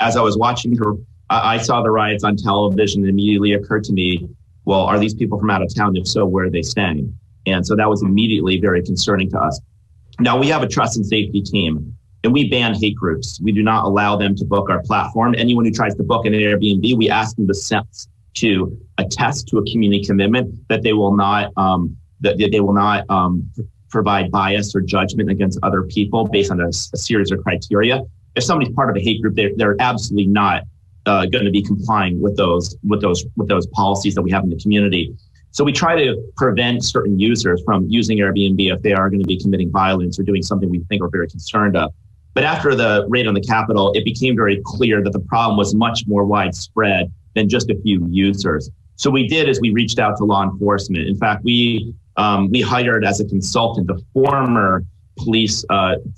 as I was watching her, I saw the riots on television and immediately occurred to me, well, are these people from out of town? If so, where are they staying? And so that was immediately very concerning to us. Now, we have a trust and safety team, and we ban hate groups. We do not allow them to book our platform. Anyone who tries to book an Airbnb, we ask them to attest to a community commitment that they will not provide bias or judgment against other people based on a series of criteria. If somebody's part of a hate group, they're absolutely not going to be complying with those policies that we have in the community. So we try to prevent certain users from using Airbnb if they are going to be committing violence or doing something we think we're very concerned of. But after the raid on the Capitol, it became very clear that the problem was much more widespread than just a few users. So we did is we reached out to law enforcement. In fact, we hired as a consultant the former police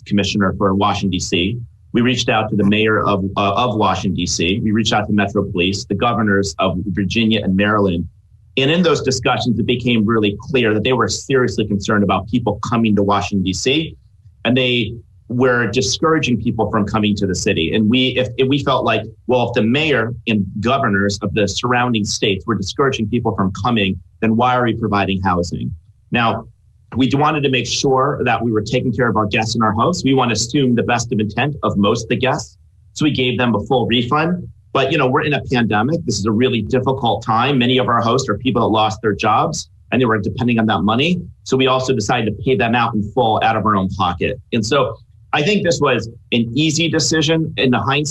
commissioner for Washington, D.C. We reached out to the mayor of Washington, D.C. We reached out to Metro Police, the governors of Virginia and Maryland. And in those discussions, it became really clear that they were seriously concerned about people coming to Washington, D.C. And they were discouraging people from coming to the city. And if we felt like, well, if the mayor and governors of the surrounding states were discouraging people from coming, then why are we providing housing? Now, we wanted to make sure that we were taking care of our guests and our hosts. We want to assume the best of intent of most of the guests. So we gave them a full refund. But, we're in a pandemic. This is a really difficult time. Many of our hosts are people that lost their jobs and they were depending on that money. So we also decided to pay them out in full out of our own pocket. And so I think this was an easy decision in the hindsight.